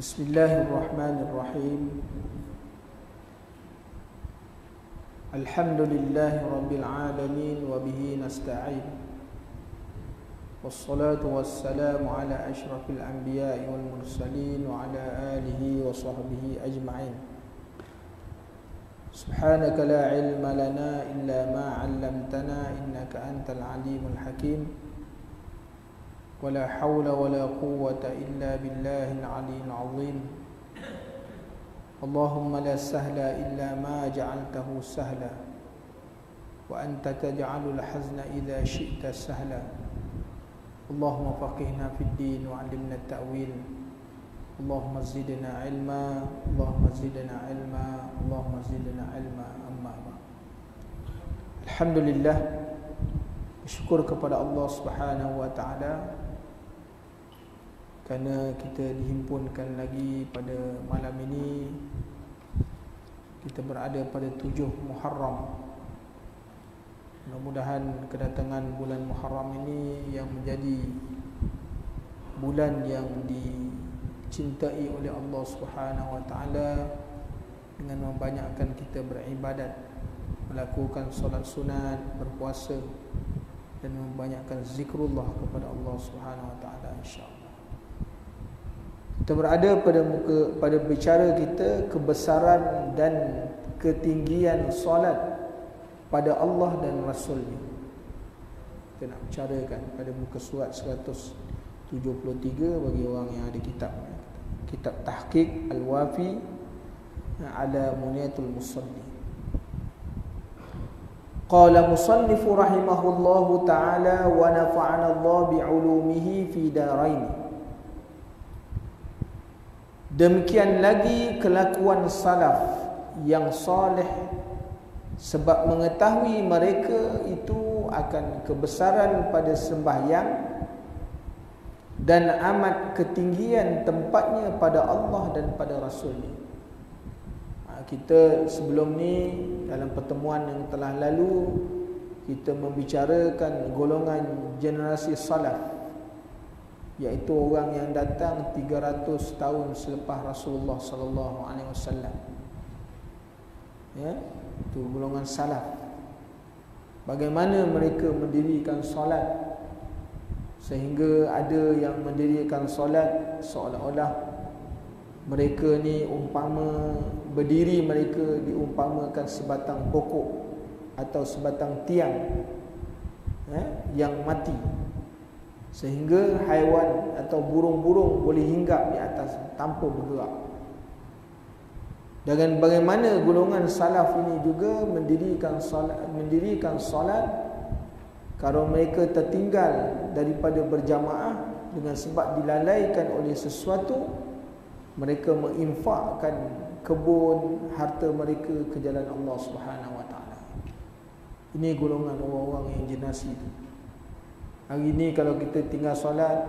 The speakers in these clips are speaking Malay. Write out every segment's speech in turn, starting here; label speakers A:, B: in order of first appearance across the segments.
A: Bismillahirrahmanirrahim. Alhamdulillahi rabbil alamin wa bihi nasta'in. Wassalatu wassalamu ala asyrafil anbiya'i wal mursalin wa ala alihi wa sahbihi ajma'in. Subhanaka la ilma lana illa ma 'allamtana innaka antal alimul hakim. ولا حول ولا قوة إلا بالله العلي العظيم. اللهم لا سهل إلا ما جعلته سهلا وأنت تجعل الحزن إذا شئت سهلا. اللهم فقهنا في الدين وعلمنا التأويل. اللهم زدنا علما اللهم زدنا علما اللهم زدنا علما. أما بعد. Alhamdulillah, bersyukur kepada Allah Subhanahu wa taala kerana kita dihimpunkan lagi pada malam ini. Kita berada pada 7 Muharram. Mudah-mudahan kedatangan bulan Muharram ini yang menjadi bulan yang dicintai oleh Allah Subhanahu wa taala dengan membanyakkan kita beribadat, melakukan solat sunat, berpuasa dan membanyakkan zikrullah kepada Allah Subhanahu wa taala, insya-Allah. Kita berada pada bicara kita kebesaran dan ketinggian solat pada Allah dan Rasulnya. Kita nak bicarakan pada muka surat 173 bagi orang yang ada kitab. Kitab Tahqiq Al-Wafi ala Muniyatul Musalli. Qala musannifu rahimahullahu ta'ala wa nafa'ana Allah bi'ulumihi fi daraini. Demikian lagi kelakuan salaf yang soleh, sebab mengetahui mereka itu akan kebesaran pada sembahyang dan amat ketinggian tempatnya pada Allah dan pada Rasulnya. Kita sebelum ni dalam pertemuan yang telah lalu kita membicarakan golongan generasi salaf, iaitu orang yang datang 300 tahun selepas Rasulullah sallallahu alaihi wasallam. Ya, itu golongan salaf. Bagaimana mereka mendirikan solat sehingga ada yang mendirikan solat seolah-olah mereka ni umpama berdiri, mereka diumpamakan sebatang pokok atau sebatang tiang yang mati, sehingga haiwan atau burung-burung boleh hinggap di atas tanpa bergerak. Dan bagaimana golongan salaf ini juga mendirikan solat kalau mereka tertinggal daripada berjamaah dengan sebab dilalaikan oleh sesuatu, mereka menginfakkan kebun harta mereka ke jalan Allah Subhanahu wa taala. Ini golongan orang-orang yang generasi itu. Hari ini kalau kita tinggal solat,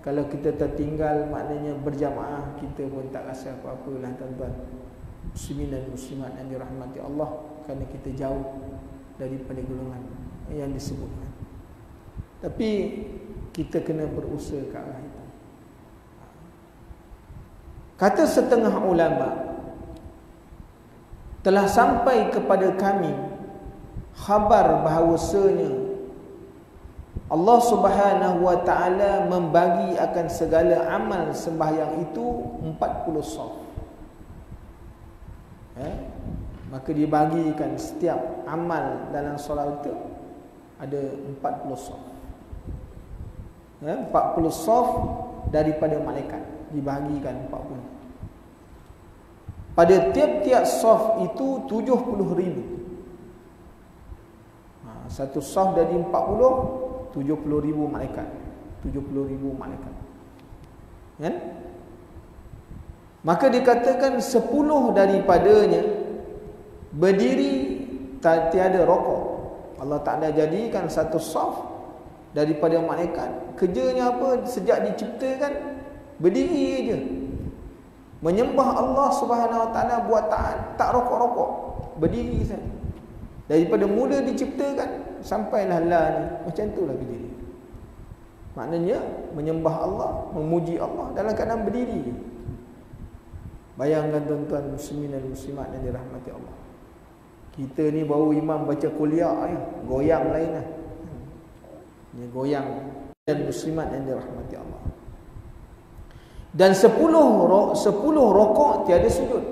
A: kalau kita tertinggal maknanya berjamaah, kita pun tak rasa apa-apa lah tuan-tuan muslimin dan muslimat yang dirahmati Allah, kerana kita jauh daripada golongan yang disebutkan. Tapi kita kena berusaha ke arah itu. Kata setengah ulama, telah sampai kepada kami khabar bahawasanya Allah Subhanahu wa taala membagi akan segala amal sembahyang itu 40 saf. Maka dibagikan setiap amal dalam solat itu ada 40 saf. 40 saf daripada malaikat dibagikan 40. Pada tiap-tiap saf itu 70,000. Satu saf dari 40, 70,000 malaikat. 70,000 malaikat. Kan? Maka dikatakan 10 daripadanya berdiri tiada rokok. Allah Ta'ala jadikan satu saf daripada malaikat. Kerjanya apa? Sejak diciptakan berdiri je, menyembah Allah Subhanahu wa taala, buat taat, tak rokok-rokok, berdiri saja. Daripada mula diciptakan sampailah lah ni, macam itulah berdiri. Maknanya menyembah Allah, memuji Allah dalam keadaan berdiri. Bayangkan tuan-tuan muslimin dan muslimat yang dirahmati Allah. Kita ni baru imam baca kuliah ya, goyang lain lah. Ni goyang. Dan muslimat yang dirahmati Allah. Dan 10 rokok tiada sujud.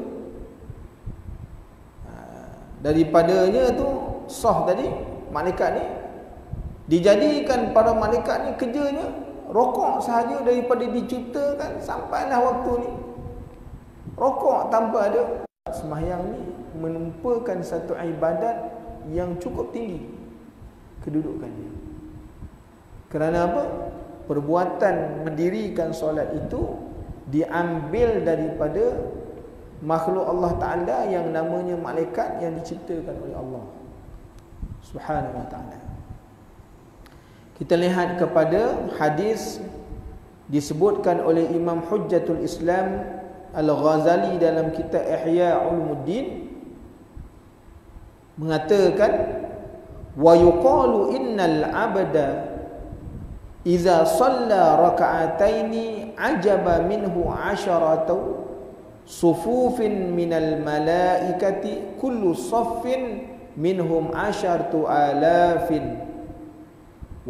A: Daripadanya tu sah tadi, malaikat ni dijadikan para malaikat ni kerjanya rokok sahaja daripada diciptakan sampailah waktu ni. Rokok tanpa ada. Sembahyang ni merupakan satu ibadat yang cukup tinggi kedudukannya. Kerana apa? Perbuatan mendirikan solat itu diambil daripada makhluk Allah Ta'ala yang namanya malaikat yang diciptakan oleh Allah Subhanahu wa ta'ala. Kita lihat kepada hadis disebutkan oleh Imam Hujjatul Islam Al-Ghazali dalam kitab Ihya Ulumuddin, mengatakan wa yuqalu innal abda idza shalla raka'ataini ajaba minhu 'asharatu sufufin minal malaikati kullu saffin minhum 10,000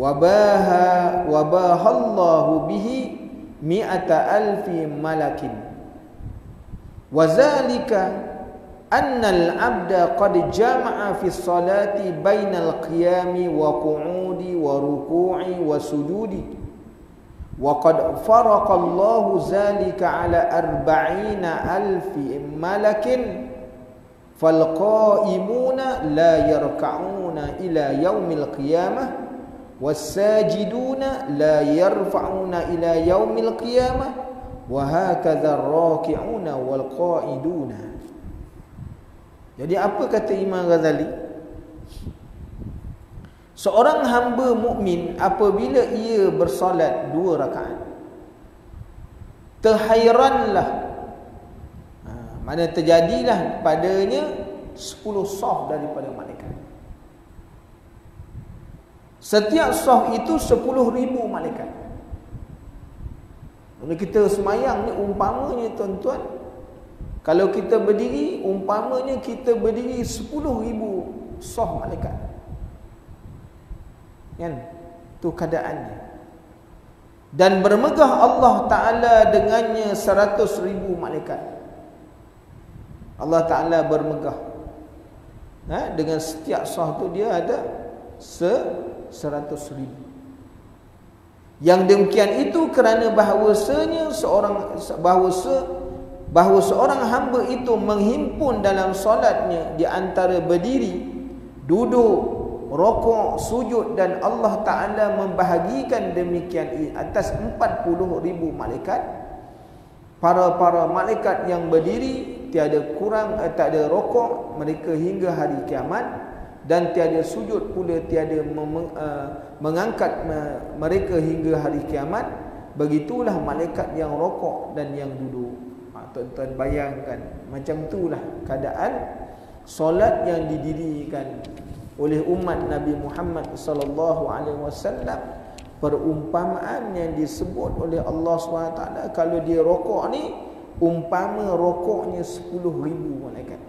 A: wabahallahu bihi 100,000 malakin wa zalika annal abda qad jama'a fi salati bainal qiyami wa qu'udi wa ruku'i wa sujudi wa qad faraqa Allahu zalika ala 40,000 malakin fal qa'imuna la yarka'una ila yaumil qiyamah was sajiduna la yarfa'una ila yaumil qiyamah wa hakadha ar-raki'una wal qa'iduna. Jadi apa kata Imam Ghazali? Seorang hamba mukmin apabila ia bersolat 2 rakaat, terhairanlah, mana terjadilah padanya 10 saf daripada malaikat. Setiap saf itu 10,000 malaikat. Kalau kita semayang ni umpamanya tuan-tuan, kalau kita berdiri umpamanya kita berdiri 10,000 saf malaikat. Kan? Itu keadaannya. Dan bermegah Allah Ta'ala dengannya 100,000 malaikat. Allah Ta'ala bermegah. Dengan setiap saf tu dia ada 100,000. Yang demikian itu kerana bahawasanya bahawa seorang hamba itu menghimpun dalam solatnya di antara berdiri, duduk, rokok, sujud, dan Allah Ta'ala membahagikan demikian atas 40,000 malaikat. Para malaikat yang berdiri tiada kurang, tak ada rokok mereka hingga hari kiamat, dan tiada sujud pula, tiada mengangkat mereka hingga hari kiamat. Begitulah malaikat yang rokok dan yang duduk. Tuan-tuan bayangkan, macam itulah keadaan solat yang didirikan oleh umat Nabi Muhammad sallallahu alaihi wasallam. Perumpamaan yang disebut oleh Allah SWT, kalau dia rokok ni umpama rokoknya 10,000 malaikat.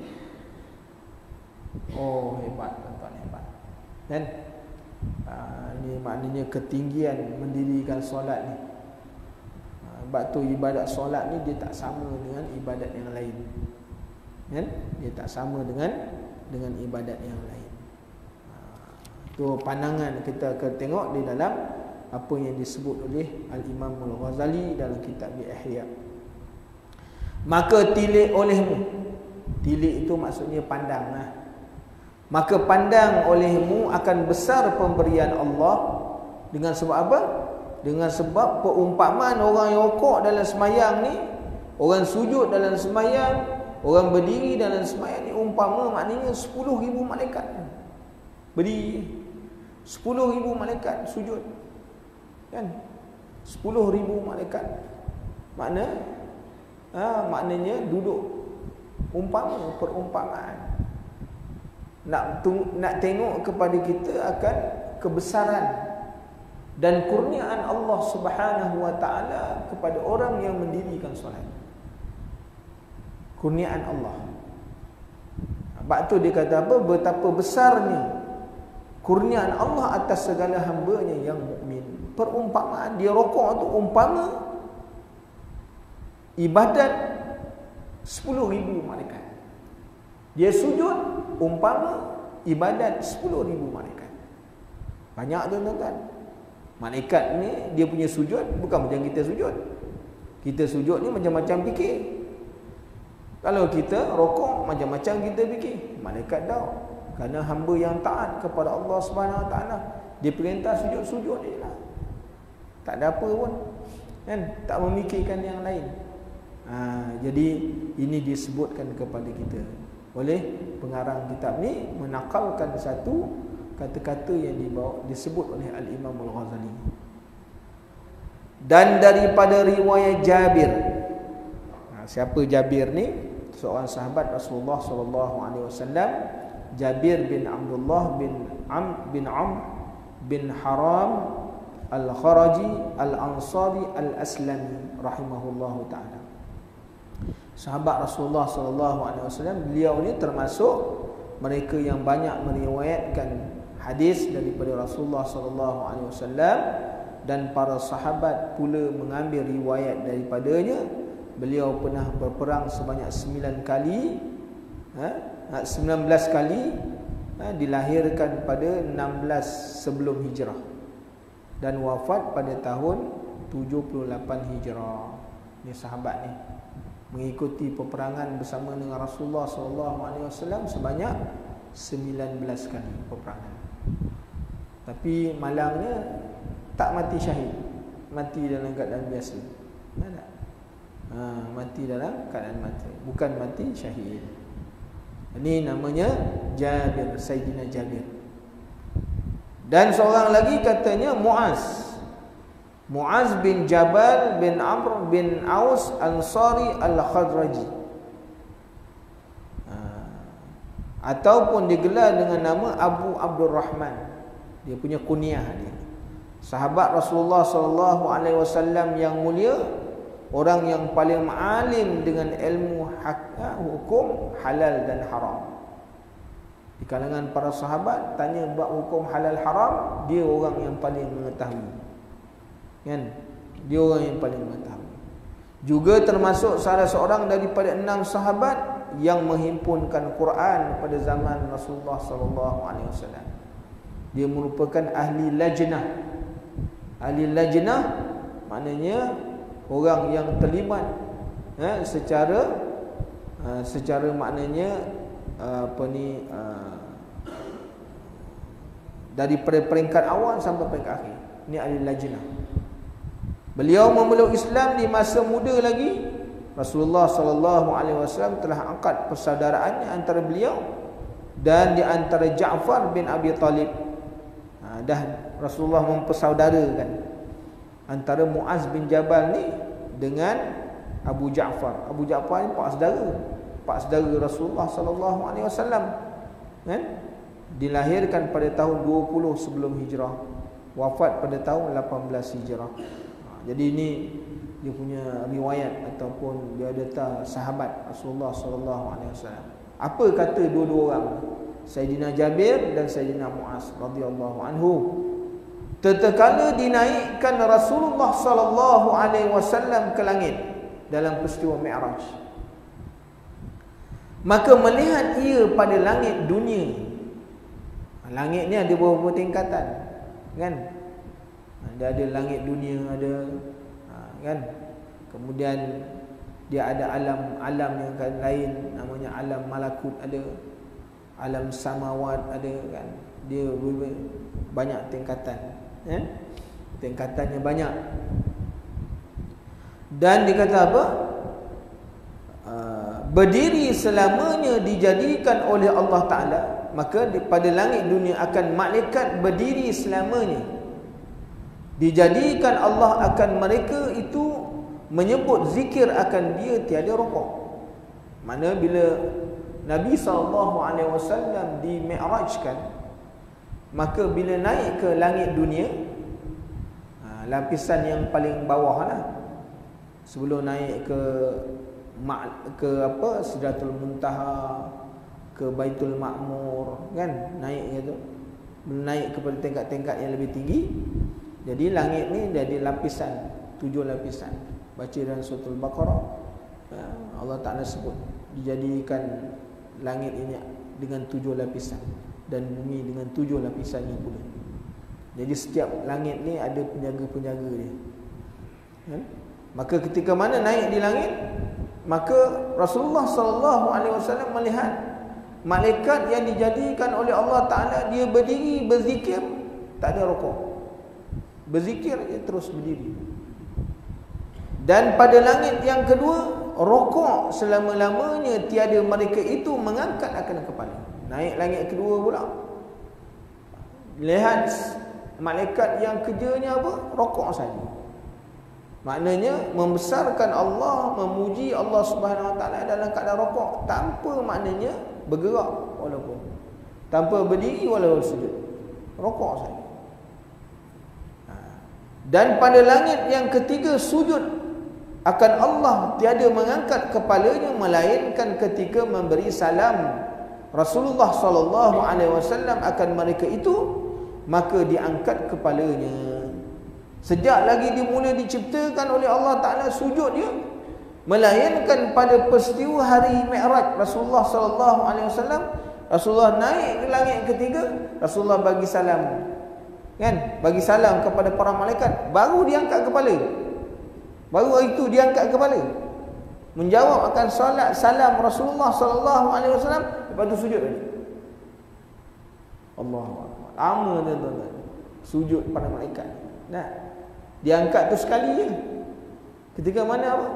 A: Oh, hebat tuan-tuan, hebat. Dan ini maknanya ketinggian mendirikan solat ni. Sebab tu ibadat solat ni dia tak sama dengan ibadat yang lain. Kan? Dia tak sama dengan ibadat yang lain. Tu pandangan kita akan tengok di dalam apa yang disebut oleh Al-Imam Al-Ghazali dalam kitab Ihya. Maka tilik olehmu. Tilik itu maksudnya pandanglah. Maka pandang olehmu akan besar pemberian Allah. Dengan sebab apa? Dengan sebab peumpamaan orang yang rokok dalam semayang ni, orang sujud dalam semayang, orang berdiri dalam semayang ni, umpama maknanya 10,000 malaikat berdiri, 10,000 malaikat sujud. Kan? 10,000 malaikat. Maknanya duduk. Umpama, perumpamaan. Nak tengok kepada kita akan kebesaran dan kurniaan Allah Subhanahu wa ta'ala kepada orang yang mendirikan solat. kurniaan Allah. Sebab tu dia kata apa? Betapa besarnya kurniaan Allah atas segala hamba-Nya yang mukmin. Perumpamaan dia rokok tu umpama ibadat 10,000 malaikat. Dia sujud umpama ibadat 10,000 malaikat. Banyak tuan-tuan. Malaikat ni dia punya sujud bukan macam kita sujud. Kita sujud ni macam-macam fikir. Kalau kita rokok macam-macam kita fikir. Malaikat dah. Kerana hamba yang taat kepada Allah Subhanahu Wa Taala, dia perintah sujud-sujud je lah. Tak ada apa pun. Kan? Tak memikirkan yang lain. Jadi ini disebutkan kepada kita oleh pengarang kitab ni, menakalkan satu kata-kata yang disebut oleh Al-Imam Al-Ghazali. Dan daripada riwayat Jabir. Siapa Jabir ni? Seorang sahabat Rasulullah sallallahu alaihi wasallam, Jabir bin Abdullah bin Amr bin Haram Al-Kharaji Al-Ansari Al-Aslami rahimahullahu ta'ala. Sahabat Rasulullah sallallahu alaihi wasallam, beliau ni termasuk mereka yang banyak meriwayatkan hadis daripada Rasulullah sallallahu alaihi wasallam, dan para sahabat pula mengambil riwayat daripadanya. Beliau pernah berperang sebanyak 9 kali, 19 kali, dilahirkan pada 16 sebelum hijrah dan wafat pada tahun 78 hijrah. Ni sahabat ni mengikuti peperangan bersama dengan Rasulullah SAW sebanyak 19 kali peperangan. Tapi malangnya tak mati syahid, mati dalam keadaan biasa. Mati dalam keadaan mati, bukan mati syahid. Ini namanya Jabir, Sayyidina Jabir. Dan seorang lagi katanya Muaz bin Jabal bin Amr bin Aus Ansari Al-Khadraji, ataupun digelar dengan nama Abu Abdurrahman. Dia punya kunyah dia. Sahabat Rasulullah sallallahu alaihi wasallam yang mulia, orang yang paling alim dengan ilmu hukum halal dan haram. Di kalangan para sahabat tanya bab hukum halal haram, dia orang yang paling mengetahui. Kan? Dia orang yang paling mengetahui. Juga termasuk salah seorang daripada 6 sahabat yang menghimpunkan Quran pada zaman Rasulullah sallallahu alaihi wasallam. Dia merupakan ahli lajnah. Ahli lajnah maknanya orang yang terlibat secara maknanya dari peringkat awal sampai peringkat akhir. Ini ahli lajnah. Beliau memeluk Islam di masa muda lagi. Rasulullah sallallahu alaihi wasallam telah angkat persaudaraan antara beliau dan di antara Ja'far bin Abi Talib. Dah Rasulullah mempersaudarakan antara Muaz bin Jabal ni dengan Abu Ja'far. Abu Ja'far ni pak saudara Rasulullah sallallahu alaihi wasallam. Kan? Dilahirkan pada tahun 20 sebelum hijrah, wafat pada tahun 18 hijrah. Jadi ini dia punya riwayat ataupun biodata sahabat Rasulullah sallallahu alaihi wasallam. Apa kata dua-dua orang, Sayyidina Jabir dan Sayyidina Muaz radhiyallahu anhu? Tatkala dinaikkan Rasulullah sallallahu alaihi wasallam ke langit dalam peristiwa Mi'raj, maka melihat ia pada langit dunia. Langit ni ada beberapa tingkatan, kan? Ada langit dunia, ada kan? Kemudian dia ada alam yang lain, namanya alam malakut, ada alam samawat, ada kan? Dia banyak tingkatan, tingkatannya banyak. Dan dikata apa? Berdiri selamanya dijadikan oleh Allah Ta'ala. Maka pada langit dunia akan malaikat berdiri selamanya. Dijadikan Allah akan mereka itu menyebut zikir akan dia tiada rokok. Mana bila Nabi SAW di Mi'rajkan, maka bila naik ke langit dunia, lapisan yang paling bawah lah, sebelum naik ke ke apa, Sidratul Muntaha, ke Baitul Ma'mur, kan, naik gitu, naik kepada tingkat-tingkat yang lebih tinggi. Jadi langit ni jadi lapisan, 7 lapisan. Baca dalam surah Al-Baqarah, Allah Ta'ala sebut dijadikan langit ini dengan 7 lapisan dan bumi dengan 7 lapisannya pula. Jadi setiap langit ni ada penjaga-penjaga dia, kan? Maka ketika mana naik di langit, maka Rasulullah SAW melihat malaikat yang dijadikan oleh Allah Ta'ala, dia berdiri berzikir, tak ada rukuk, berzikir dia terus berdiri. Dan pada langit yang kedua, rukuk selama-lamanya tiada mereka itu mengangkat akan kepala. Naik langit kedua pula, lihat malaikat yang kerjanya apa? Rukuk saja. Maknanya membesarkan Allah, memuji Allah Subhanahu Wa Taala dalam keadaan rukuk, tanpa maknanya bergerak walaupun, tanpa berdiri walaupun sujud, rukuk saja. Dan pada langit yang ketiga, sujud akan Allah, tiada mengangkat kepalanya melainkan ketika memberi salam Rasulullah SAW akan mereka itu, maka diangkat kepalanya. Sejak lagi dimula diciptakan oleh Allah Ta'ala sujud dia, melainkan pada peristiwa hari Mi'raj Rasulullah SAW, Rasulullah naik ke langit ketiga, Rasulullah bagi salam, kan, bagi salam kepada para malaikat, baru diangkat kepala. Baru itu diangkat kepala, menjawab akan solat salam Rasulullah SAW, lepas tu sujud lagi. Allahu Akbar. Lama tuan-tuan sujud pada malaikat. Nah, diangkat tu sekali je. Ketika mana apa?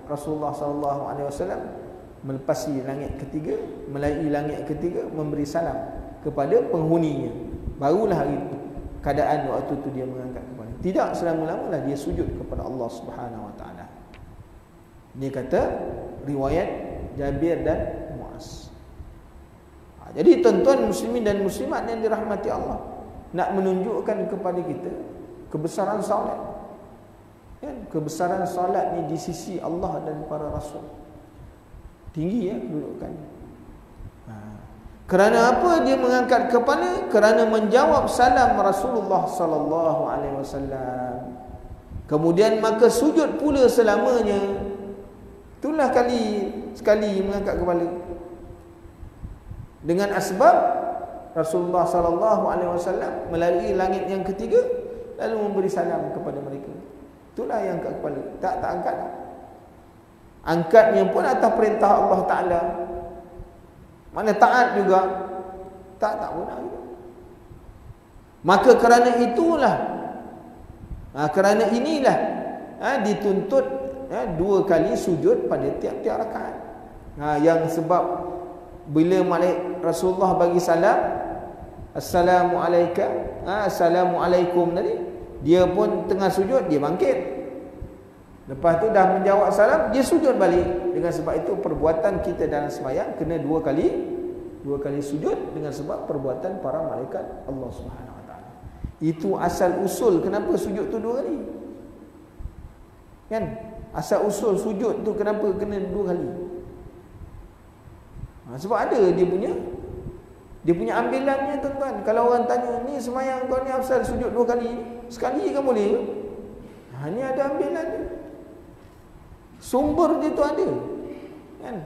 A: Rasulullah SAW melepasi langit ketiga, melalui langit ketiga, memberi salam kepada penghuninya. Barulah hari itu, keadaan waktu tu dia mengangkat kepala. Tidak selama-lamalah dia sujud kepada Allah Subhanahu Wa Taala. Ini kata riwayat Jabir dan Muaz. Jadi tuan-tuan muslimin dan muslimat yang dirahmati Allah, nak menunjukkan kepada kita kebesaran solat, kan? Kebesaran solat ni di sisi Allah dan para rasul tinggi, ya, kedudukannya. Kerana apa dia mengangkat kepala? Kerana menjawab salam Rasulullah sallallahu alaihi wasallam. Kemudian maka sujud pula selamanya. Itulah sekali mengangkat kepala. Dengan asbab Rasulullah sallallahu alaihi wasallam melalui langit yang ketiga lalu memberi salam kepada mereka. Itulah yang angkat kepala. Tak angkat. Angkatnya pun atas perintah Allah Ta'ala. Mana taat juga, tak guna juga. Maka kerana itulah, kerana inilah dituntut 2 kali sujud pada tiap-tiap rakaat. Yang sebab bila Rasulullah bagi salam, Assalamualaikum tadi, dia pun tengah sujud, dia bangkit. Lepas tu dah menjawab salam, dia sujud balik. Dengan sebab itu perbuatan kita dalam sembahyang kena 2 kali sujud, dengan sebab perbuatan para malaikat Allah Subhanahu Wa Taala. Itu asal usul kenapa sujud tu 2 kali. Kan? Asal usul sujud tu kenapa kena 2 kali. Sebab ada dia punya ambilannya tuan-tuan. Kalau orang tanya, ni sembahyang kau ni asal sujud 2 kali, sekali kan boleh ke? Ni ada ambilannya. Sumber dia tu ada, kan?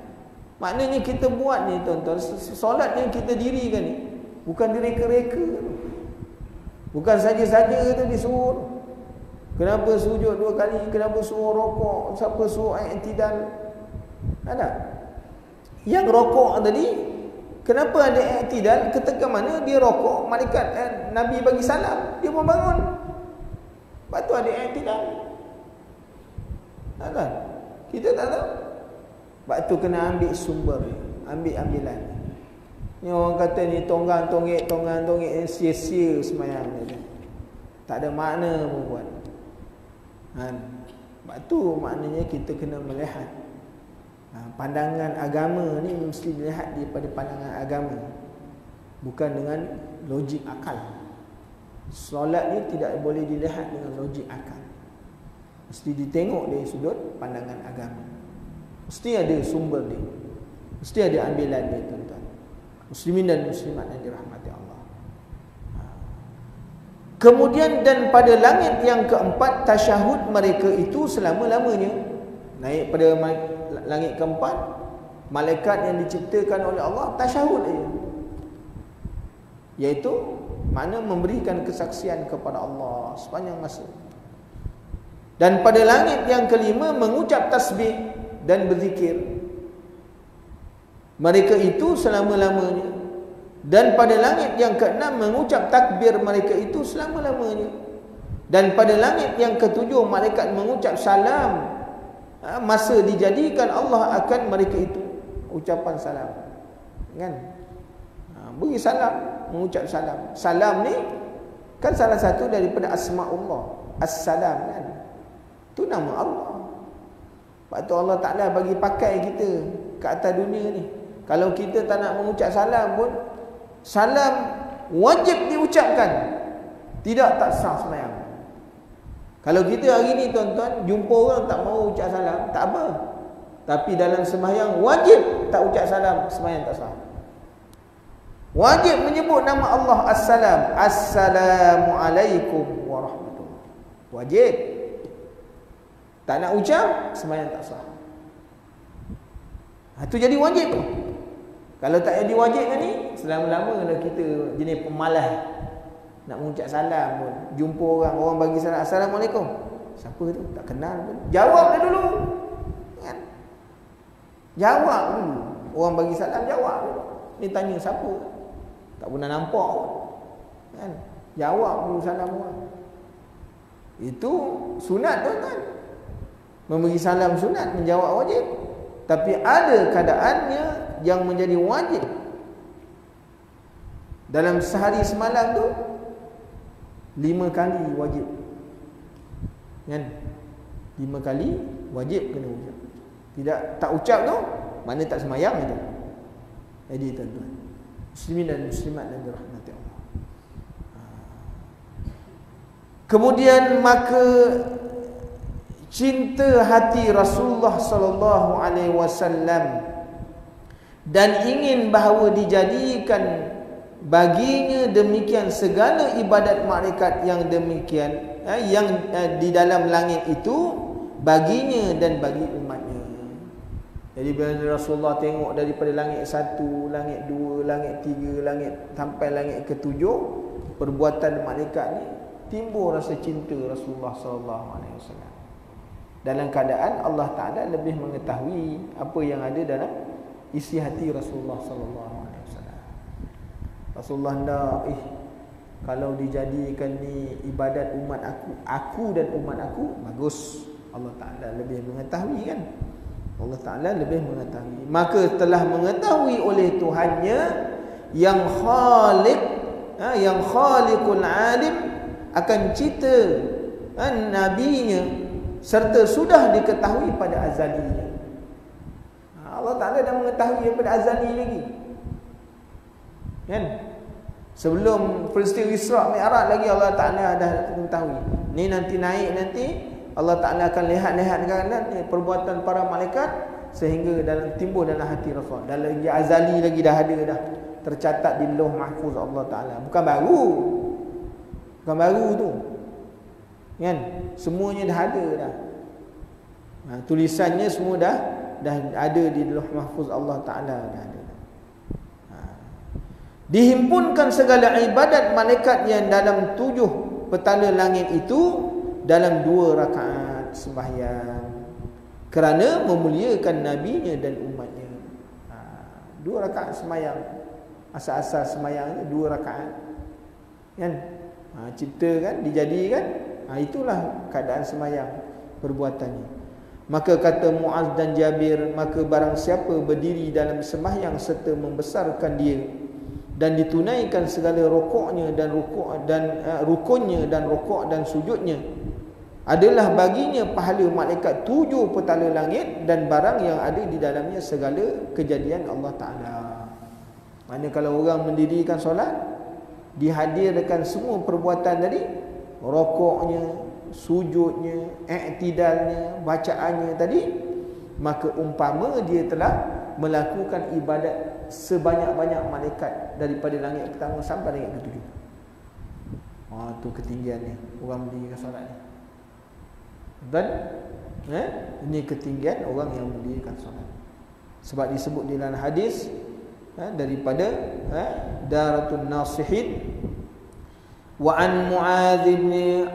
A: Maknanya kita buat ni tuan-tuan, solat yang kita dirikan ni bukan direka-reka, bukan saja-saja tu disuruh. Kenapa sujud 2 kali, kenapa suruh rokok, siapa suruh i'tidal? Ada. Yang rokok tadi, kenapa ada i'tidal? Ketika mana dia rokok, malaikat Nabi bagi salam, dia pun bangun. Lepas tu ada i'tidal. Ada. Kita tak tahu. Sebab tu kena ambil sumber, ambil-ambilan. Ni orang kata ni tonggang-tonggek sia-sia sembahyang ni. Tak ada makna pun buat. Sebab tu maknanya kita kena melihat pandangan agama ni mesti dilihat daripada pandangan agama, bukan dengan logik akal. Solat ni tidak boleh dilihat dengan logik akal, mesti ditengok dari sudut pandangan agama. Mesti ada sumber dia, mesti ada ambilan dia, tuan-tuan. Muslimin dan muslimat yang dirahmati Allah. Kemudian dan pada langit yang keempat, tasyahud mereka itu selama-lamanya. Naik pada langit keempat, malaikat yang diciptakan oleh Allah tasyahud dia, iaitu makna memberikan kesaksian kepada Allah sepanjang masa. Dan pada langit yang kelima mengucap tasbih dan berzikir mereka itu selama-lamanya. Dan pada langit yang keenam mengucap takbir mereka itu selama-lamanya. Dan pada langit yang ketujuh malaikat mengucap salam. Masa dijadikan Allah akan mereka itu ucapan salam, kan? Beri salam, mengucap salam. Salam ni kan salah satu daripada asma'ullah, As-salam, kan? Itu nama Allah. Sebab tu Allah Ta'ala bagi pakai kita ke atas dunia ni. Kalau kita tak nak mengucap salam pun, salam wajib diucapkan, tidak tak sah sembahyang. Kalau kita hari ni tuan-tuan jumpa orang tak mau ucap salam, tak apa, tapi dalam sembahyang wajib tak ucap salam, sembahyang tak sah. Wajib menyebut nama Allah As-salam, Assalamualaikum warahmatullahi. Wajib. Tak nak ucap, sembahyang tak sah. Itu jadi wajib. Kalau tak jadi wajib kan ni, selama-lama dah kita jenis pemalas nak mengucap salam pun. Jumpa orang bagi salam, Assalamualaikum. Siapa tu? Tak kenal pun. Jawab dah dulu, kan? Jawab dulu. Orang bagi salam, jawab dulu. Ni tanya siapa? Tak pernah nampak pun, kan? Jawab dulu salam orang. Itu sunat, tuan-tuan. Memberi salam sunat, menjawab wajib. Tapi ada keadaannya yang menjadi wajib. Dalam sehari semalam tu 5 kali wajib, kan? 5 kali wajib kena ucap. Tidak tak ucap tu, mana tak semayang itu. Jadi tuan-tuan, muslimin dan muslimat yang dirahmati Allah. Kemudian maka cinta hati Rasulullah sallallahu alaihi wasallam dan ingin bahawa dijadikan baginya demikian segala ibadat malaikat yang demikian yang di dalam langit itu baginya dan bagi umatnya. Jadi bila Rasulullah tengok daripada langit 1, langit 2, langit 3, langit sampai langit ke-7, perbuatan malaikat ni, timbul rasa cinta Rasulullah sallallahu alaihi wasallam. Dalam keadaan Allah Ta'ala lebih mengetahui apa yang ada dalam isi hati Rasulullah sallallahu alaihi wasallam. Rasulullah hendak, kalau dijadikan ni ibadat umat aku dan umat aku, bagus. Allah Ta'ala lebih mengetahui, kan? Allah Ta'ala lebih mengetahui. Maka telah mengetahui oleh Tuhannya yang khaliq, yang khaliqul alim, akan cita nabinya, serta sudah diketahui pada azalinya. Allah Ta'ala dah mengetahui daripada azali lagi, kan? Sebelum peristiwa Isra' Mi'raj lagi Allah Ta'ala dah mengetahui. Ni nanti naik, nanti Allah Ta'ala akan lihat-lihat kanan perbuatan para malaikat, sehingga timbul dalam hati Rasul. Dalam lagi azali lagi dah ada, dah tercatat di Lauh Mahfuz Allah Ta'ala. Bukan baru tu, kan? Semuanya dah ada dah. Tulisannya semua dah ada di Lauh Mahfuz Allah Ta'ala, dah ada. Dihimpunkan segala ibadat malaikat yang dalam 7 petala langit itu dalam 2 rakaat sembahyang, kerana memuliakan nabinya dan umatnya. 2 rakaat sembahyang, asal-asal sembahyang 2 rakaat, kan? Cipta, kan, dijadikan. Itulah keadaan sembahyang, perbuatannya. Maka kata Muaz dan Jabir, maka barang siapa berdiri dalam sembahyang serta membesarkan dia dan ditunaikan segala rukuknya dan rukunnya dan rukuk dan sujudnya, adalah baginya pahala malaikat 7 petala langit dan barang yang ada di dalamnya segala kejadian Allah Ta'ala. Mana kalau orang mendirikan solat, dihadirkan semua perbuatan tadi, rukuknya, sujudnya, i'tidalnya, bacaannya tadi, maka umpama dia telah melakukan ibadat sebanyak-banyak malaikat daripada langit pertama sampai langit ketujuh. Tu ketinggiannya orang mendirikan solat ni. Dan ini ketinggian orang yang mendirikan solat. Sebab disebut di dalam hadis daripada Daratun Nasihin, wa an Muadz bin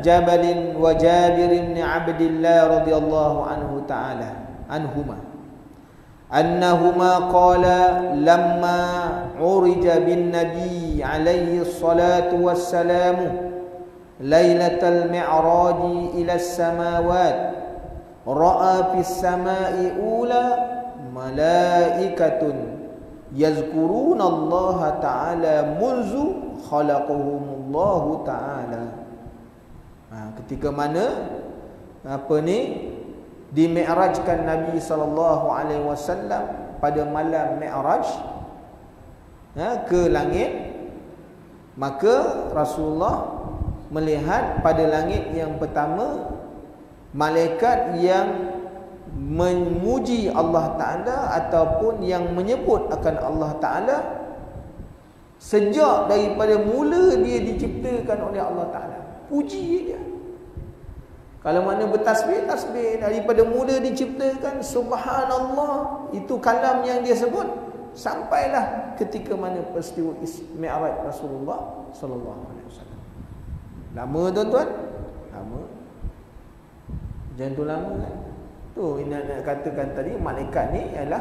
A: Jabal wa Jabir bin Abdullah radhiyallahu anhu ta'ala anhuma annahuma qala lamma urija bin nabi alaihi salatu wassalamu lailatal mi'raj ila as-samawat ra'a fis samai ula malaikatun yazkuruna Allah ta'ala munzu khalaqahumullahu ta'ala. Ketika mana dimi'rajkan Nabi SAW pada malam Mi'raj ke langit, maka Rasulullah melihat pada langit yang pertama malaikat yang memuji Allah Ta'ala ataupun yang menyebut akan Allah Ta'ala sejak daripada mula dia diciptakan oleh Allah Ta'ala. Puji dia. Kalau mana bertasbih, tasbih daripada mula diciptakan, subhanallah, itu kalam yang dia sebut, sampailah ketika mana peristiwa Mi'raj Rasulullah sallallahu alaihi wasallam. Lama tuan-tuan? Lama. Jangan tu lama kan? Tu nak katakan tadi, malaikat ni ialah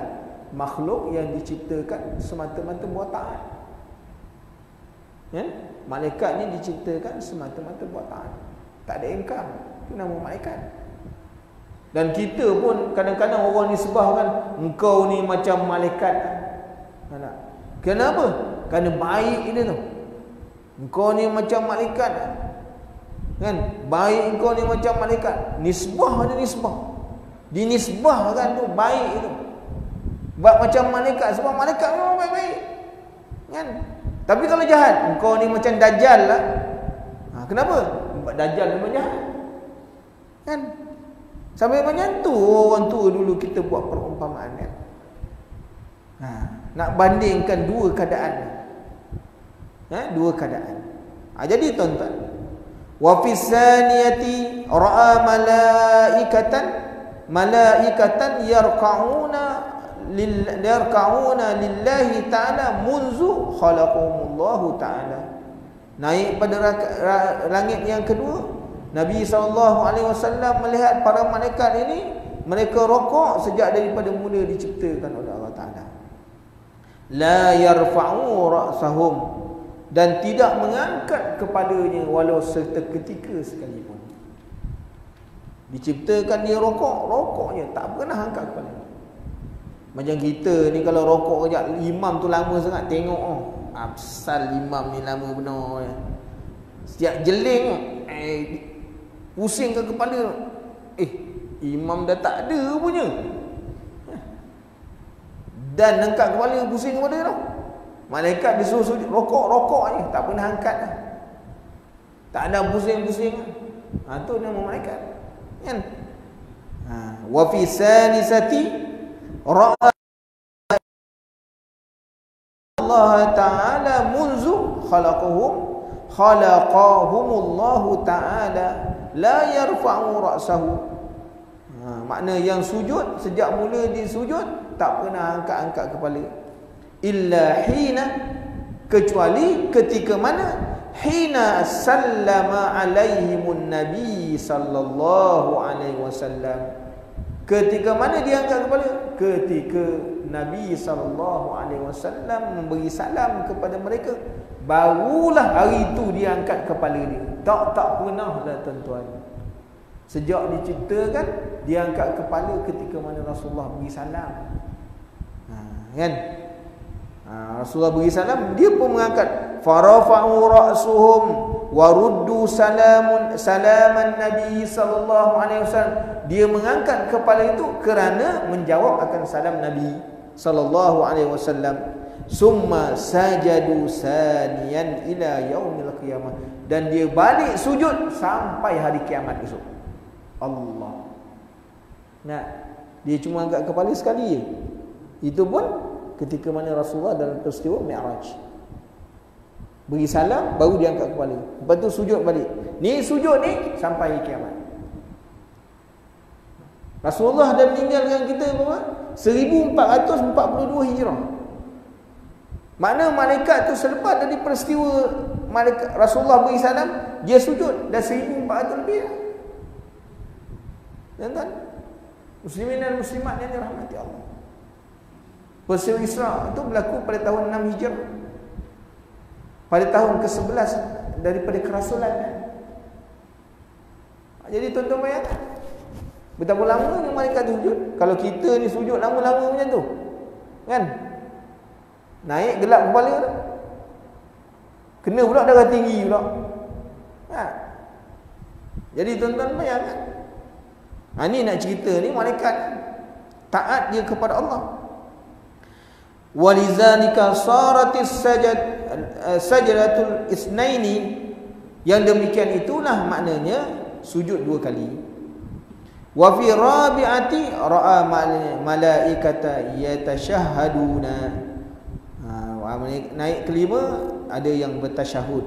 A: makhluk yang diciptakan semata-mata buat taat. Malaikat ni diciptakan semata-mata buat taat. Tak ada ingkar. Itu nama malaikat. Dan kita pun kadang-kadang orang ni sebahkan, engkau ni macam malaikat. Kenapa? Kerana baik dia tu. Engkau ni macam malaikat. Kan? Baik engkau ni macam malaikat. Nisbah ada nisbah. Dinisbahkan tu baik itu. Buat macam malaikat, sebab malaikat memang baik-baik. Kan? Tapi kalau jahat, engkau ni macam dajjal lah. Kenapa? Sebab dajjal memang jahat. Kan? Sampai macam tu orang tua dulu kita buat perumpamaan kan. Nak bandingkan dua keadaan. Dua keadaan. Jadi tuan-tuan, wa fi saniyati ra'a malaikatan yarka'una lillahi ta'ala munzu khalaqahumullahu ta'ala. Naik pada langit yang kedua, Nabi SAW melihat para malaikat ini, mereka rokok sejak daripada mula diciptakan oleh Allah Ta'ala. La yarfa'u ra'sahum, dan tidak mengangkat kepalanya walau seketika sekalipun. Diciptakan dia rokoknya tak pernah angkat kepala. Macam kita ni kalau rokok kejap, imam tu lama sangat tengok, apsal imam ni lama benar. Setiap jeling pusing ke kepala, imam dah tak ada punya. Dan angkat kepala pusing kepada dia tau. Malaikat disuruh sujud, rokok je, tak pernah angkat dah. Tak ada pusing-pusing. Tu nama malaikat. Kan? Wa fi sanisati ra'a Allah Ta'ala munzu khalaqahumullahu ta'ala la yarfa'u ra'sahu. Makna yang sujud, sejak mula dia sujud tak pernah angkat-angkat kepala. Illa hina, kecuali ketika mana hina sallama alaihimun nabi sallallahu alaihi wasallam. Ketika mana dia angkat kepala? Ketika Nabi sallallahu alaihi wasallam memberi salam kepada mereka, barulah hari itu dia angkat kepala dia. Tak pernah dah tuan-tuan. Sejak diciptakan, dia angkat kepala ketika mana Rasulullah beri salam. Kan? Rasulullah beri salam, dia pun mengangkat. Farafa'u ra'suhum wa ruddu salaman Nabi sallallahu alaihi wasallam. Dia mengangkat kepala itu kerana menjawab akan salam Nabi sallallahu alaihi wasallam. Summa sajadu saniyan ila yaumil qiyamah, dan dia balik sujud sampai hari kiamat esok. Allah. Nah, Dia cuma angkat kepala sekali je. Itu pun ketika mana Rasulullah dalam peristiwa Mi'raj. Beri salam, baru dia angkat kepala. Lepas tu sujud balik. Ni sujud ni sampai kiamat. Rasulullah dah meninggal dengan kita berapa? 1442 Hijrah. Makna malaikat tu selepas dari peristiwa malaikat Rasulullah beri salam, dia sujud dah 1400 lebih dah. Tuan-tuan, muslimin dan muslimat yang dirahmati Allah. Peristiwa Isra itu berlaku pada tahun 6 Hijrah. Pada tahun ke-11 daripada kerasulan. Jadi tuan-tuan bayangkan betapa lamanya malaikat sujud. Kalau kita ni sujud lama-lama macam tu, kan? Naik gelap kepala tu. Kena pula darah tinggi pula. Jadi tuan-tuan bayangkan. Ni nak cerita ni malaikat taat dia kepada Allah. Walizalika saratis sajdatul isnaini. Yang demikian itulah maknanya sujud 2 kali. Wa fi rabi'ati ra'a malaikata yatashahhaduna. Naik kelima ada yang bertasyahud,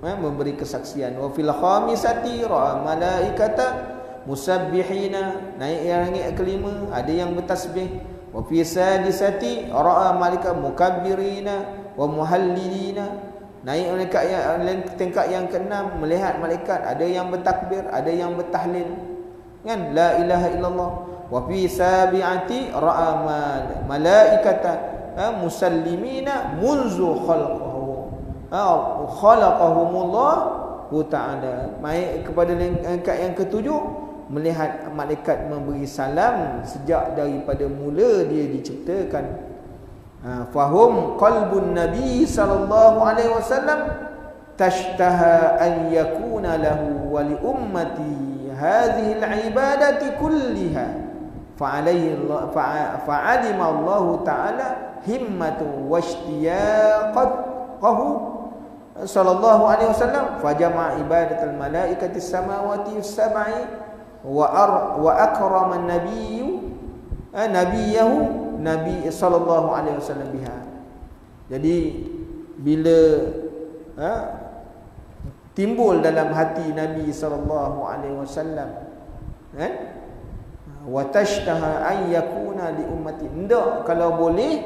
A: memberi kesaksian. Wa fil khamisati ra'a malaikata musabbihina. Naik yang langit kelima ada yang bertasbih. Wa fi sadisati ra'a malaika mukabbirina wa muhallilina. Naik malaikat yang tingkat yang ke-6 melihat malaikat ada yang bertakbir, ada yang bertahlil, kan, la ilaha illallah. Wa fi sabi'ati ra'a malaikata musallimina munzu khalaqahumullah ta'ala. Mai kepada tingkat yang ke-7 melihat malaikat memberi salam sejak daripada mula dia diciptakan. Fahum qalbun nabi sallallahu alaihi wasallam tashtaha an yakuna lahu wa li ummati hadhihi al-ibadati kulliha fa'alima Allah ta'ala himmatu washtiyaqahu sallallahu alaihi wasallam fajama'a ibadatal malaikati samawati as-sab'i wa akrama nabiyahu Nabi sallallahu alaihi wasallam biha. Jadi bila timbul dalam hati Nabi sallallahu alaihi wasallam, kan, wa tashtaha an yakuna li ummati, ndak kalau boleh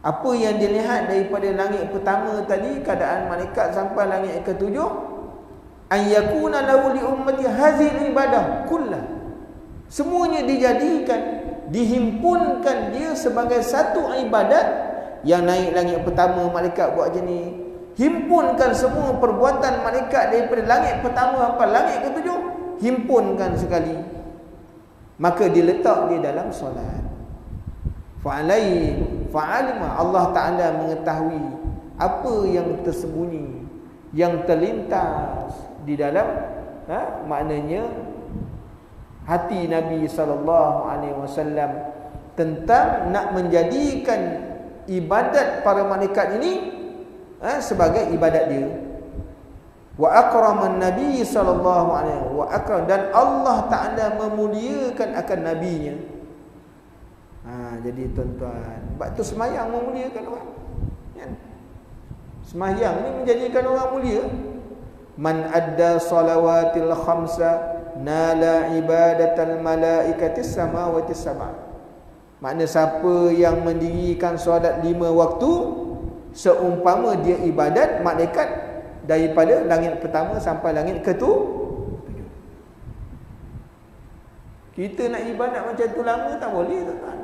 A: apa yang dilihat daripada langit pertama tadi, keadaan malaikat sampai langit ke-7, an yakuna lahu li ummati hadhihi ibadah kullah, semuanya dijadikan, dihimpunkan dia sebagai satu ibadat. Yang naik langit pertama malaikat buat macam ni, himpunkan semua perbuatan malaikat daripada langit pertama sampai langit ke-7, himpunkan sekali, maka diletak dia dalam solat. Fa'alima, Allah Ta'ala mengetahui apa yang tersembunyi, yang terlintas di dalam maknanya hati Nabi sallallahu alaihi wasallam tentang nak menjadikan ibadat para malaikat ini sebagai ibadat dia. Wa akraman nabi sallallahu alaihi wa akram, dan Allah Taala memuliakan akan nabinya. Jadi tuan-tuan, sebab tu sembahyang memuliakan orang, kan? Sembahyang ni menjadikan orang mulia. Man adda salawatil khamsa nala ibadatal malaikatis samawati sab'a. Makna siapa yang mendirikan solat 5 waktu seumpama dia ibadat malaikat daripada langit pertama sampai langit ke-7. Kita nak ibadat macam tu lama tak boleh, tuan-tuan.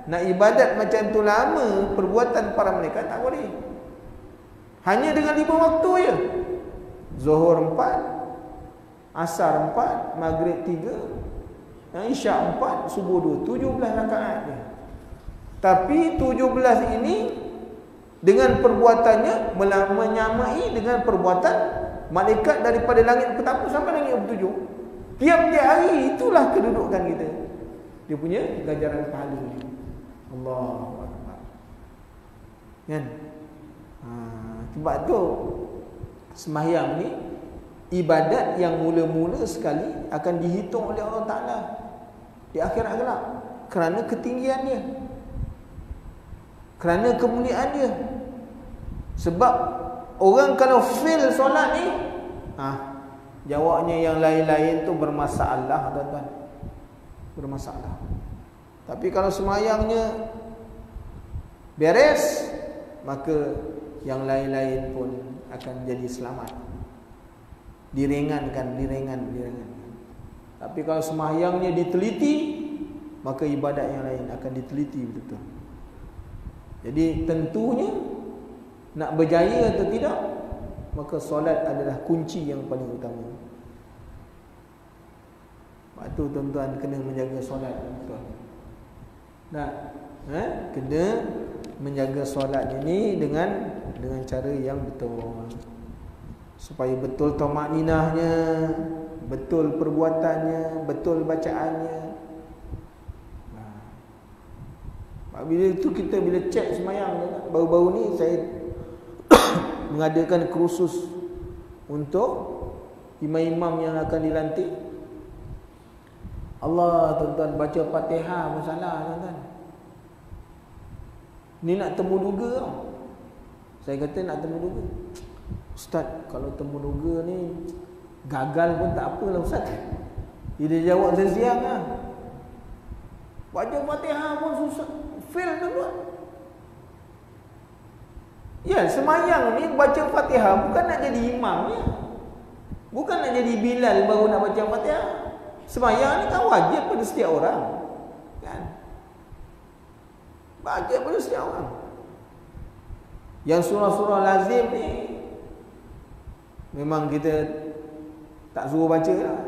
A: Nak ibadat macam tu lama perbuatan para malaikat tak boleh. Hanya dengan 5 waktu je. Zuhur 4, Asar 4, Maghrib 3, Isyak 4, Subuh 2, 17 rakaat dia. Tapi 17 ini dengan perbuatannya menyamai dengan perbuatan malaikat daripada langit pertama sampai langit ke-7. Tiap-tiap hari itulah kedudukan kita. Dia punya ganjaran pahala ni. Allahu Akbar. Kan? Sebab tu sembahyang ni ibadat yang mula-mula sekali akan dihitung oleh Allah Ta'ala. di akhirat kelak, kerana ketinggian dia, kerana kemuliaan dia. Sebab orang kalau fail solat ni, jawabnya yang lain-lain tu bermasalah, tuan-tuan. Bermasalah. Tapi kalau semayangnya beres, maka yang lain-lain pun akan jadi selamat. Diringankan. Tapi kalau semayangnya diteliti, maka ibadat yang lain akan diteliti betul-betul. Jadi tentunya nak berjaya atau tidak, maka solat adalah kunci yang paling utama. Sebab tu tuan-tuan kena menjaga solat, tuan. Kena menjaga solat ini dengan cara yang betul, supaya betul tamakninahnya, betul perbuatannya, betul bacaannya. Bila itu kita bila cek semayang, baru-baru ni saya mengadakan kursus untuk imam-imam yang akan dilantik. Allah, tuan-tuan, baca Fatihah masalah, tuan-tuan. Ni nak temu duga tau. Saya kata nak temu duga. Ustaz, kalau temu duga ni gagal pun tak apalah Ustaz. Dia jawab siang lah. Baca Fatihah pun susah, fail, tuan-tuan. Ya, semayang ni baca Fatihah bukan nak jadi imamnya, bukan nak jadi Bilal baru nak baca Fatihah. Semayang ni kan wajib pada setiap orang, kan? Wajib pada setiap orang. Yang surah-surah lazim ni memang kita tak suruh baca lah.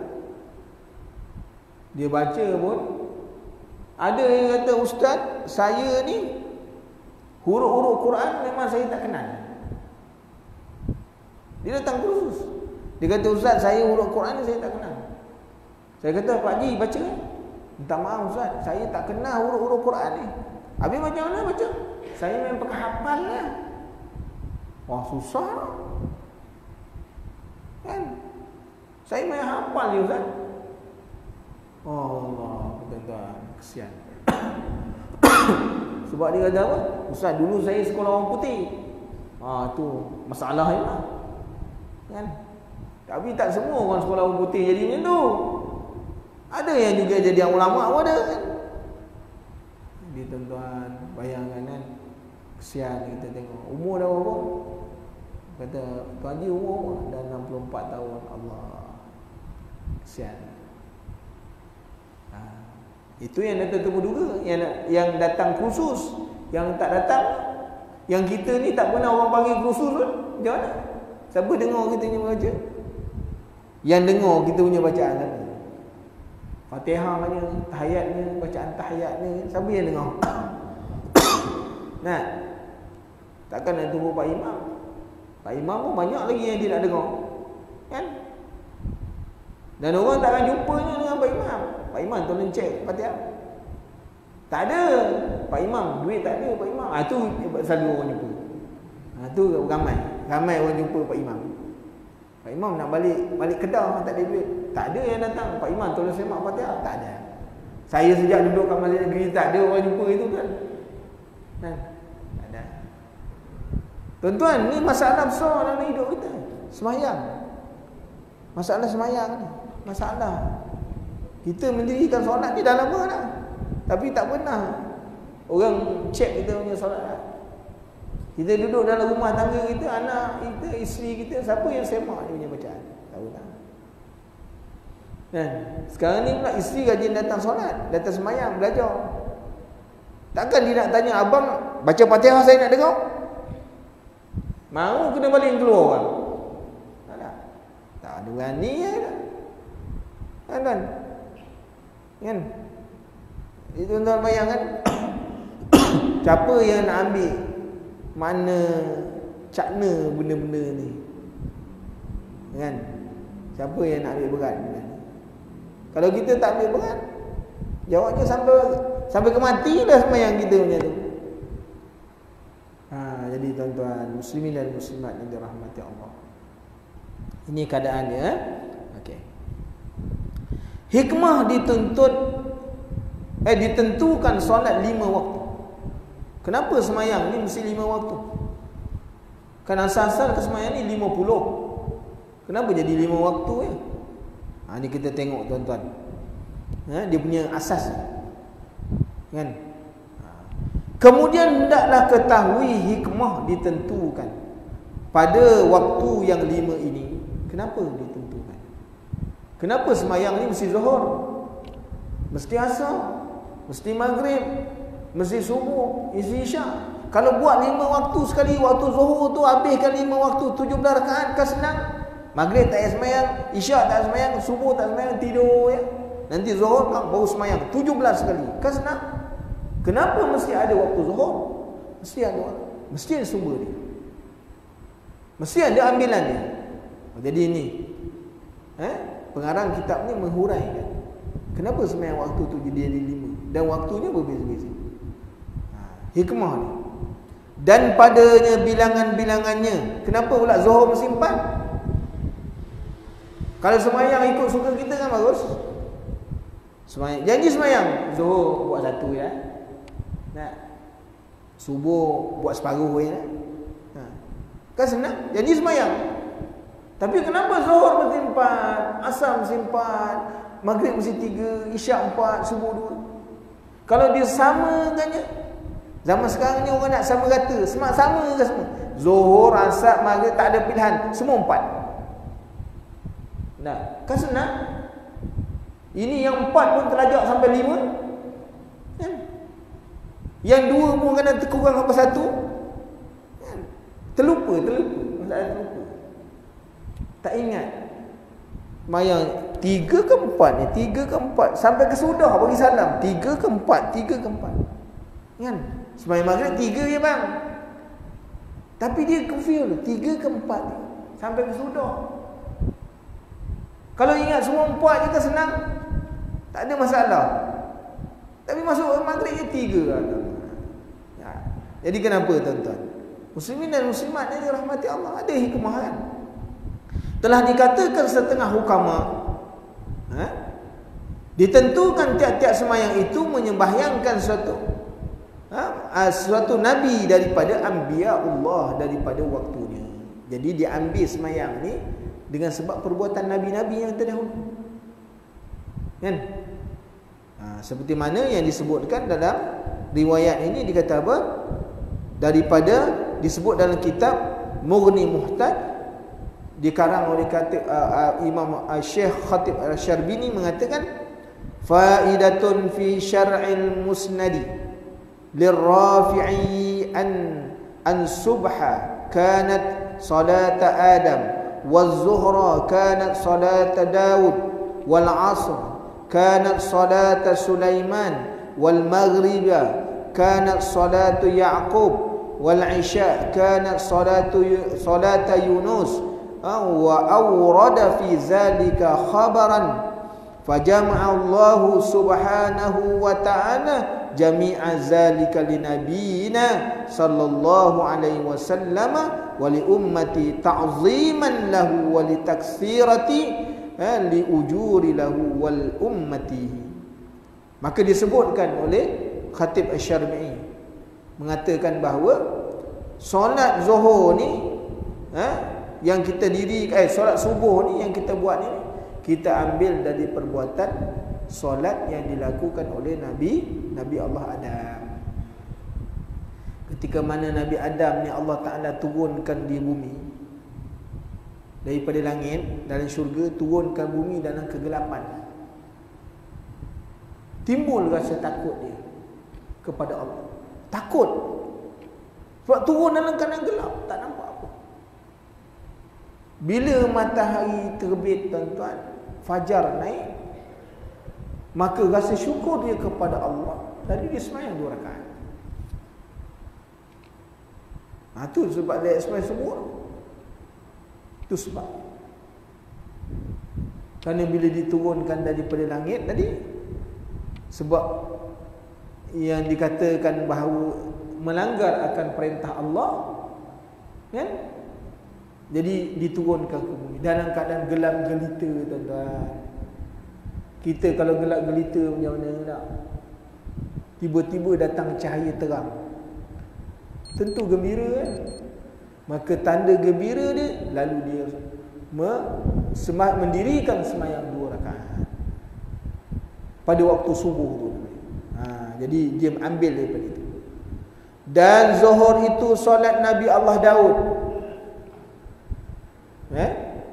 A: Dia baca pun ada yang kata, Ustaz, saya ni huruf-huruf Quran memang saya tak kenal. Dia datang kursus, dia kata, Ustaz, saya huruf Quran ni saya tak kenal. Saya kata, Pak Haji baca. Minta maaf Ustaz, saya tak kenal huruf-huruf Quran ni. Habis macam mana baca? Saya memang pakai hafal lah. Wah, susah kan? Saya main hafal ni Ustaz. Oh Allah, tuan-tuan, kesian. Sebab dia kata apa? Ustaz, dulu saya sekolah orang putih. Tu masalah je lah, kan? Tapi tak semua orang sekolah orang putih jadi macam tu. Ada yang juga jadi ulama pun ada, kan? Jadi tuan-tuan, bayangkan kan, kesian kita tengok. Umur dah berapa? Kata Tuan Haji umur dah 64 tahun. Allah, kesian. Itu yang datang temu duga, yang datang kursus, yang tak datang, yang kita ni tak pernah orang panggil kursus pun. Macam mana? Siapa dengar kita punya baca? Yang dengar kita punya bacaan tadi, Fatihahnya, tahiyatnya, bacaan tahiyatnya, siapa yang dengar? Nah, takkan nak tunggu Pak Imam. Pak Imam pun banyak lagi yang dia nak dengar, kan? Dan orang takkan jumpanya dengan Pak Imam. Pak Imam tolong cek Fatihah. Tak ada. Pak Imam, duit tak ada Pak Imam. Tu selalu orang jumpa. Tu ramai orang jumpa Pak Imam. Pak Imam nak balik Kedah, tak ada duit. Tak ada yang datang, Pak Imam tolong semak Fatihah. Tak ada. Saya sejak duduk kat Masjid Negeri tak ada orang jumpa itu, kan? Tak ada. Tuan-tuan, ni masalah besar dalam hidup kita. Semayang. Masalah semayang ni. Masalah. Kita mendirikan solat ni dah lama dah, tapi tak pernah orang cek kita punya solat. Kita duduk dalam rumah tangga kita, anak kita, isteri kita, siapa yang semak dia punya bacaan? Tak pernah. Kan? Sekarang ni pula isteri rajin datang solat, datang semayang, belajar. Takkan dia nak tanya, abang baca Fatihah saya nak dengar? Mau kena balik keluar orang? Tak ada berani ya, kan? Kan? Itu tuan-tuan bayangkan. Siapa yang nak ambil mana cakna benda-benda ni, kan? Siapa yang nak ambil berat? Kalau kita tak ambil berat, jawabnya sampai ke mati dah sembahyang kita macam tu. Jadi tuan-tuan, muslimin dan muslimat yang dirahmati Allah, ini keadaannya. Okey. Hikmah dituntut ditentukan solat 5 waktu. Kenapa semayang ni mesti 5 waktu? Kan asal-asal kesemayang ni 50. Kenapa jadi 5 waktu ya? Ni kita tengok tuan-tuan. Dia punya asas. Kan? Kemudian hendaklah ketahui hikmah ditentukan pada waktu yang 5 ini. Kenapa ditentukan? Kenapa semayang ni mesti zuhur? Mesti asar? Mesti maghrib? Mesti subuh? Mesti isyak? Kalau buat 5 waktu sekali, waktu zuhur tu habiskan 5 waktu, 17 rakaat, kan senang. Maghrib tak payah semayang, isyak tak semayang, subuh tak semayang, tidur ya. Nanti zuhur baru semayang 17 sekali, kan senang. Kenapa mesti ada waktu zuhur? Mesti ada waktu. Mesti ada sumber dia. Mesti ada ambilan dia. Jadi ini pengarang kitab ni menghuraikan kenapa semayang waktu tu jadi 5 dan waktunya berbeza-beza. Hikmah ni. Dan padanya bilangan-bilangannya. Kenapa pula zuhur mesti 4? Kalau semayang ikut suka kita kan bagus. Semayang, janji semayang zuhur buat 1 ya. Subuh buat separuh ya. Kan senang, janji semayang. Tapi kenapa zuhur mesti 4, asar mesti 4, maghrib mesti 3, isyak 4, subuh 2? Kalau dia samakannya, zaman sekarang ni orang nak sama rata, sama ke semua? Zuhur, asar, maghrib tak ada pilihan, semua 4. Kan senang. Ini yang 4 pun terlajak sampai 5. Yang 2 pun kena terkurang sampai 1. Terlupa. Tak ingat. Mayang 3 ke 4 ni? 3 ke 4 sampai ke sudah bagi salam. 3 ke 4? Kan? Sembahyang maghrib 3 je bang. Tapi dia confuse 3 ke 4 ni sampai ke sudah. Kalau ingat semua 4 je kan senang. Tak ada masalah. Tapi masuk maghrib je 3. Jadi kenapa tuan-tuan? Muslimin dan muslimat yang dirahmati Allah, ada hikmahan. Telah dikatakan setengah hukama, ditentukan tiap-tiap semayang itu menyembahyangkan suatu nabi daripada anbiya Allah, daripada waktunya. Jadi diambil semayang ni dengan sebab perbuatan nabi-nabi yang terdahulu. Kan? Seperti mana yang disebutkan dalam riwayat ini, dikata apa? Daripada disebut dalam kitab Mughni Muhtaj, dikarang oleh Imam Syekh Khatib Al-Syarbini, mengatakan faidatun fi syar'il musnadi lirrafi'i an subha kanat salata Adam wal zuhra kanat salata Daud wal asr kanat salata Sulaiman wal maghriba kanat salatu Ya'qub wal isya kanat salata Yunus wa awrada fi zalika khabaran fajama'a Allah subhanahu wa ta'ala jami'a zalika li nabiyina sallallahu alaihi wasallam wa li ummati ta'ziman lahu wa li taksirati li ujuri lahu wal ummatihi. Maka disebutkan oleh Khatib Asy-Syarbi'i, mengatakan bahawa solat zuhur ni yang kita solat subuh ni yang kita buat ni, kita ambil dari perbuatan solat yang dilakukan oleh Nabi Allah Adam. Ketika mana Nabi Adam ni Allah Ta'ala turunkan di bumi daripada langit, dalam syurga, turunkan bumi dalam kegelapan. Timbul rasa takut dia kepada Allah. Takut. Sebab turun dalam keadaan gelap, tak nampak apa. Bila matahari terbit tuan-tuan, fajar naik, maka rasa syukur dia kepada Allah. Tadi dia sembahyang 2 rakaat. Itu sebab dia sembahyang subuh. Itu sebab. Kerana bila diturunkan daripada langit tadi, sebab yang dikatakan bahawa melanggar akan perintah Allah, kan? Jadi diturunkan ke bumi dalam keadaan gelap gelita tuan-tuan. Kita kalau gelap gelita macam mana nak? tiba-tiba datang cahaya terang, tentu gembira kan? Maka tanda gembira dia, lalu dia mendirikan sembahyang 2 rakaat pada waktu subuh tu. Jadi dia ambil daripada itu. Dan zuhur itu solat Nabi Allah Daud.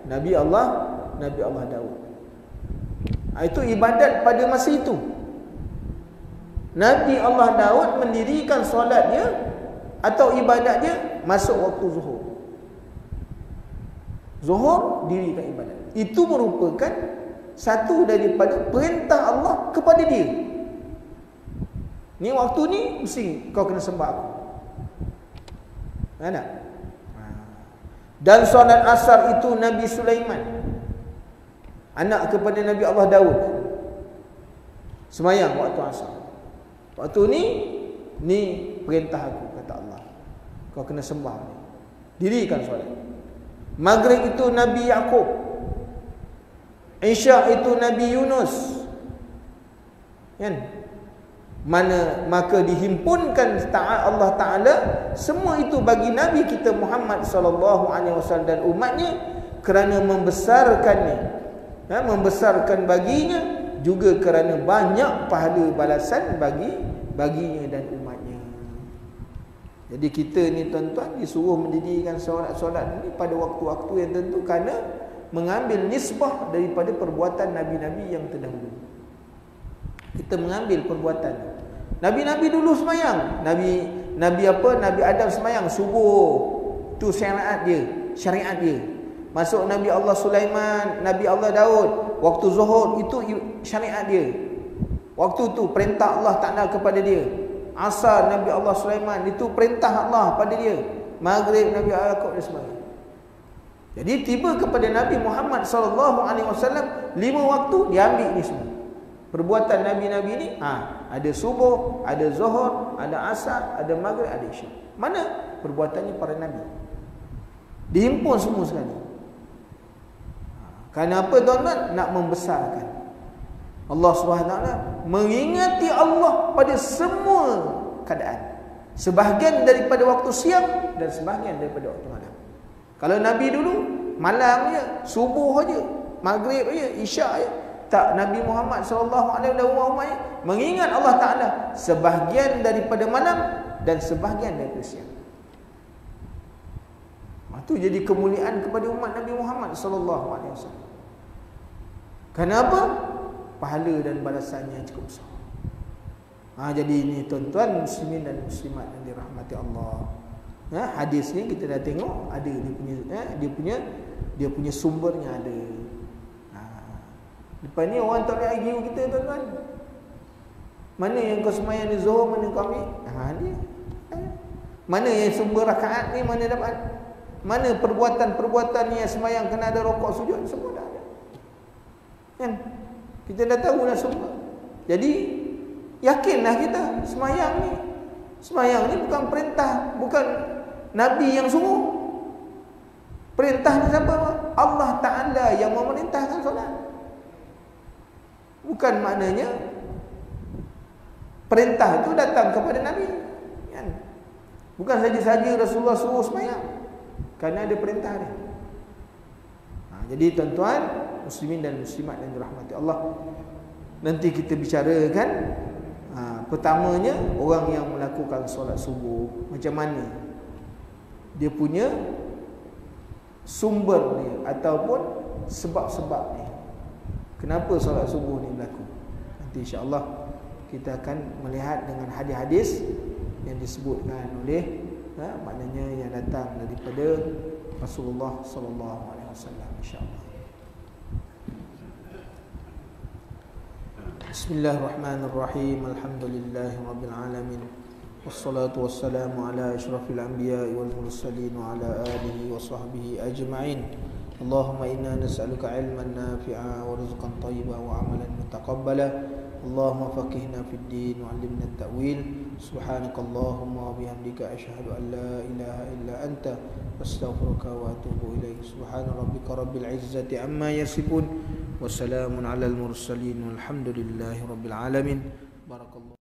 A: Nabi Allah Daud. Itu ibadat pada masa itu. Nabi Allah Daud mendirikan solat dia atau ibadat dia masuk waktu zuhur. Zuhur dirikan ibadat. Itu merupakan satu daripada perintah Allah kepada dia. Ni waktu ni mesti kau kena sembah aku. Ada? Dan solat asar itu Nabi Sulaiman, anak kepada Nabi Allah Daud, sembahyang waktu asar. Waktu ni perintah aku, kata Allah. Kau kena sembah ni. Dirikan solat. Maghrib itu Nabi Yaqub. Isya itu Nabi Yunus. Kan? Maka dihimpunkan taat Allah Ta'ala semua itu bagi Nabi kita Muhammad sallallahu alaihi wasallam dan umatnya kerana membesarkannya, membesarkan baginya, juga kerana banyak pahala balasan baginya dan umatnya. Jadi kita ni tuan-tuan disuruh mendirikan solat-solat ni pada waktu-waktu yang tentu kerana mengambil nisbah daripada perbuatan nabi-nabi yang terdahulu. Kita mengambil perbuatan nabi-nabi dulu sembahyang. Nabi Adam sembahyang subuh, tu syariat dia. Masuk Nabi Allah Sulaiman, Nabi Allah Daud, waktu zuhur itu syariat dia. Waktu tu perintah Allah Ta'ala kepada dia. Asar Nabi Allah Sulaiman itu perintah Allah pada dia. Maghrib Nabi Allah Yaqub dan sebagainya. Jadi tiba kepada Nabi Muhammad sallallahu alaihi wasallam 5 waktu diambil ni semua. Perbuatan nabi-nabi ni ada subuh, ada zuhur, ada asar, ada maghrib, ada isya. Mana perbuatannya para nabi? Dihimpun semua sekali. Kerana apa tuan-tuan? Nak membesarkan Allah SWT, mengingati Allah pada semua keadaan. Sebahagian daripada waktu siang dan sebahagian daripada waktu malam. Kalau Nabi dulu malam je, subuh je, maghrib je, isyak je. Tak, Nabi Muhammad SAW mengingat Allah Ta'ala sebahagian daripada malam dan sebahagian daripada siang. Itu jadi kemuliaan kepada umat Nabi Muhammad SAW. Kenapa? Pahala dan balasannya cukup besar. Jadi ini tuan-tuan muslimin dan muslimat yang dirahmati Allah. Hadis ni kita dah tengok ada dia punya sumbernya ada. Lepas ni orang tak boleh argue kita tuan-tuan. Mana yang kau sembahyang di zuhur, mana kau ambil? Dia. Mana yang sumber rakaat ni mana dapat? Mana perbuatan-perbuatan ni yang sembahyang kena ada rokok sujud, semua dah ada. Kan? Kita dah tahu dah semua. Jadi yakinlah kita sembahyang ni bukan perintah, bukan Nabi yang suruh. Perintah ni siapa? Allah Ta'ala yang memerintahkan solat. Bukan maknanya perintah itu datang kepada Nabi, kan? Bukan saja-saja Rasulullah suruh sembahyang, kerana ada perintah dia. Jadi tuan-tuan muslimin dan muslimat yang dirahmati Allah, nanti kita bicarakan pertamanya orang yang melakukan solat subuh, macam mana dia punya sumber dia ataupun sebab-sebab dia. Kenapa solat subuh ni berlaku? Nanti insya-Allah kita akan melihat dengan hadis-hadis yang disebutkan oleh maknanya yang datang daripada Rasulullah sallallahu alaihi wasallam, insya-Allah. Bismillahirrahmanirrahim. Alhamdulillahirabbil alamin. Wassalatu wassalamu ala asyrafil anbiya'i wal mursalin wa ala alihi wa sahbihi ajma'in. Allahumma inna nas'aluka ilman nafi'a wa rizqan thayyiban wa amalan mutaqabbala. Allahumma faqihna fid din wa 'allimna at-ta'wil. Subhanakallahumma wa bihamdika asyhadu an la ilaha illa anta astaghfiruka wa atubu ilaik. Subhana rabbika rabbil izzati amma yasifun wa salamun 'alal mursalin walhamdulillahi rabbil alamin. Barakallahu